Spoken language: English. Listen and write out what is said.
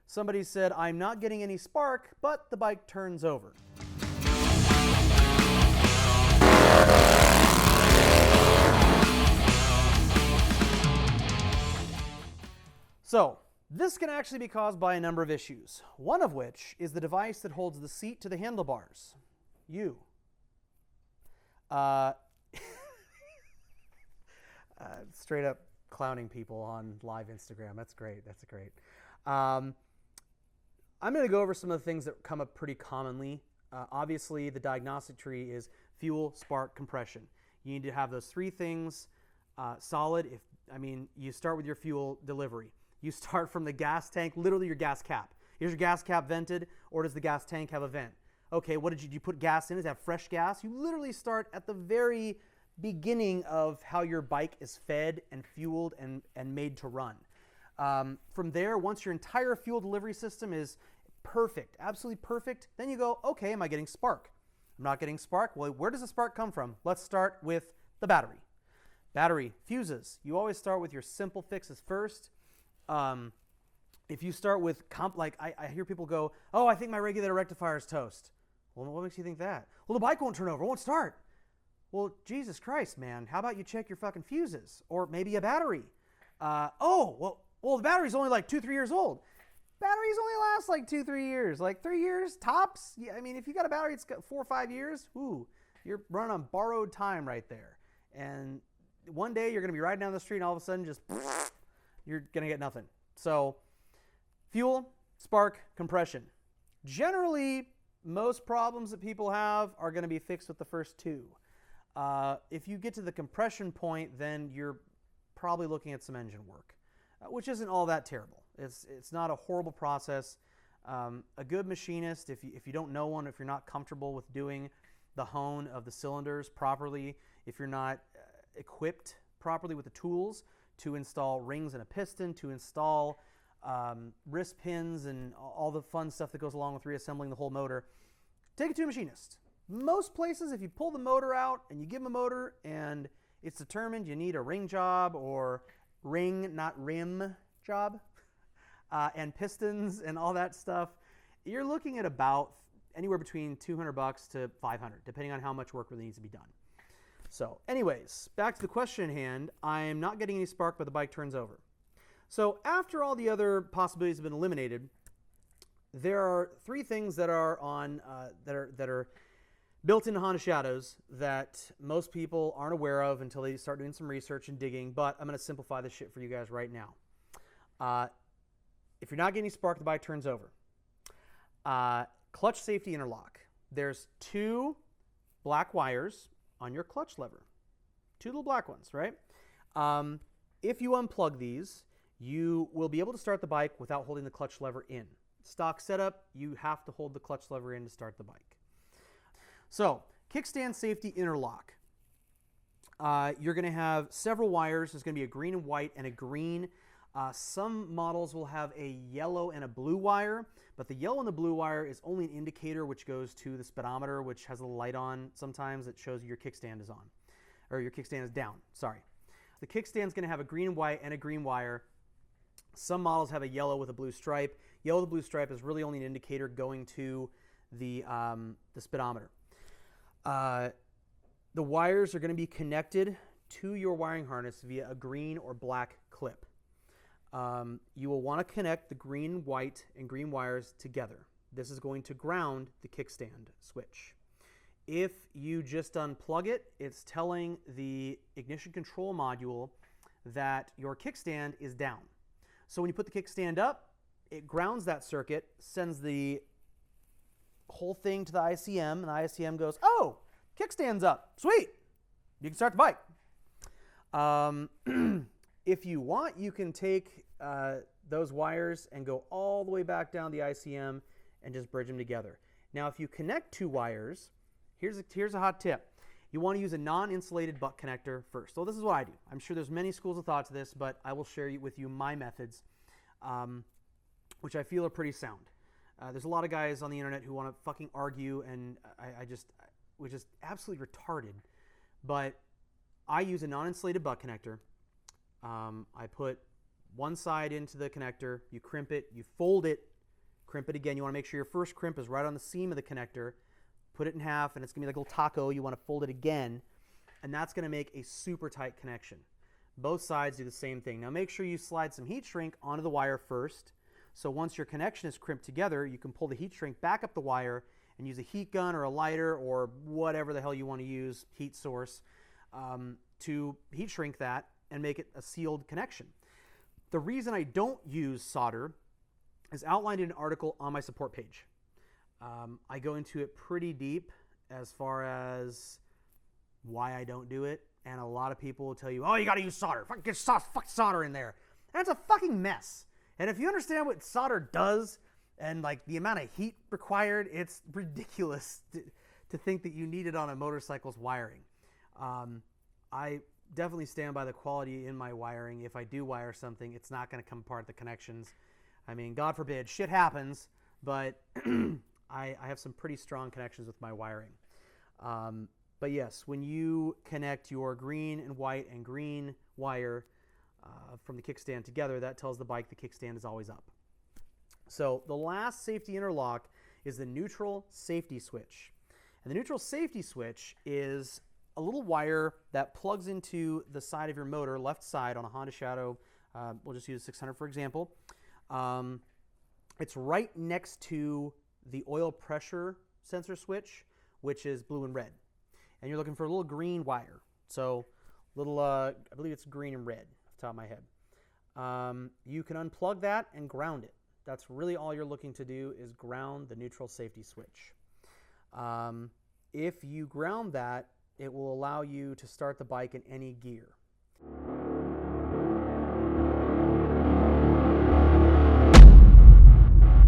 Somebody said, I'm not getting any spark, but the bike turns over. So, this can actually be caused by a number of issues, one of which is the device that holds the seat to the handlebars. You. Straight up clowning people on live Instagram. That's great. That's great. I'm going to go over some of the things that come up pretty commonly. Obviously, the diagnostic tree is fuel, spark, compression. You need to have those three things solid. You start with your fuel delivery. You start from the gas tank, literally your gas cap. Is your gas cap vented, or does the gas tank have a vent? Okay, what did you put gas in? Does it have fresh gas? You literally start at the very beginning of how your bike is fed and fueled and made to run. From there, once your entire fuel delivery system is perfect, absolutely perfect, then you go, okay, am I getting spark? I'm not getting spark. Well, where does the spark come from? Let's start with the battery. Battery, fuses. You always start with your simple fixes first. If you start with, I hear people go, oh, I think my regulator rectifier is toast. Well, what makes you think that? Well, the bike won't turn over, it won't start. Well, Jesus Christ, man, how about you check your fucking fuses? Or maybe a battery. Well, the battery's only like 2-3 years old. Batteries only last like 2-3 years, like 3 years tops. Yeah, I mean, if you got a battery that's got 4 or 5 years, you're running on borrowed time right there. And one day you're going to be riding down the street and all of a sudden just, you're going to get nothing. So fuel, spark, compression. Generally, most problems that people have are going to be fixed with the first two. If you get to the compression point, then you're probably looking at some engine work, which isn't all that terrible. It's not a horrible process. A good machinist, if you don't know one, if you're not comfortable with doing the hone of the cylinders properly, if you're not equipped properly with the tools to install rings and a piston, to install wrist pins and all the fun stuff that goes along with reassembling the whole motor, take it to a machinist. Most places, if you pull the motor out and you give them a motor and it's determined you need a ring job or ring, not rim job, and pistons and all that stuff, you're looking at about anywhere between $200 to $500, depending on how much work really needs to be done. So anyways, back to the question at hand. I'm not getting any spark, but the bike turns over. So after all the other possibilities have been eliminated, there are three things that are on that are built into Honda Shadows that most people aren't aware of until they start doing some research and digging, but I'm going to simplify this shit for you guys right now. If you're not getting any spark, the bike turns over. Clutch safety interlock. There's two black wires on your clutch lever. Two little black ones, right? If you unplug these, you will be able to start the bike without holding the clutch lever in. Stock setup, you have to hold the clutch lever in to start the bike. So, kickstand safety interlock. You're going to have several wires. There's going to be a green and white and a green. Some models will have a yellow and a blue wire, but the yellow and the blue wire is only an indicator which goes to the speedometer, which has a little light on sometimes that shows your kickstand is on, or your kickstand is down, sorry. The kickstand is going to have a green and white and a green wire. Some models have a yellow with a blue stripe. Yellow with a blue stripe is really only an indicator going to the speedometer. The wires are going to be connected to your wiring harness via a green or black clip. You will want to connect the green, white, and green wires together. This is going to ground the kickstand switch. If you just unplug it, it's telling the ignition control module that your kickstand is down. So when you put the kickstand up, it grounds that circuit, sends the whole thing to the ICM, and the ICM goes, oh, kickstand's up. Sweet. You can start the bike. If you want, you can take those wires and go all the way back down the ICM and just bridge them together. Now, if you connect two wires, here's a hot tip. You want to use a non-insulated butt connector first. So this is what I do. I'm sure there's many schools of thought to this, but I will share with you my methods, which I feel are pretty sound. There's a lot of guys on the internet who want to fucking argue, and which is absolutely retarded. But I use a non-insulated butt connector. I put one side into the connector, you crimp it, you fold it crimp it again. You want to make sure your first crimp is right on the seam of the connector. Put it in half, and it's going to be like a little taco. You want to fold it again, and that's going to make a super tight connection. Both sides do the same thing. Now make sure you slide some heat shrink onto the wire first. So once your connection is crimped together, you can pull the heat shrink back up the wire and use a heat gun or a lighter or whatever the hell you want to use, heat source, to heat shrink that and make it a sealed connection. The reason I don't use solder is outlined in an article on my support page. I go into it pretty deep as far as why I don't do it, and a lot of people will tell you, oh, you got to use solder. Get solder in there. And it's a fucking mess. And if you understand what solder does and like the amount of heat required, it's ridiculous to think that you need it on a motorcycle's wiring. I definitely stand by the quality in my wiring. If I do wire something, it's not going to come apart the connections. I mean, God forbid, shit happens, but I have some pretty strong connections with my wiring. But yes, when you connect your green and white and green wire from the kickstand together, that tells the bike the kickstand is always up. So the last safety interlock is the neutral safety switch. And the neutral safety switch is a little wire that plugs into the side of your motor, left side on a Honda Shadow. We'll just use 600 for example. It's right next to the oil pressure sensor switch, which is blue and red. And you're looking for a little green wire. So little, I believe it's green and red off the top of my head. You can unplug that and ground it. That's really all you're looking to do is ground the neutral safety switch. If you ground that, it will allow you to start the bike in any gear.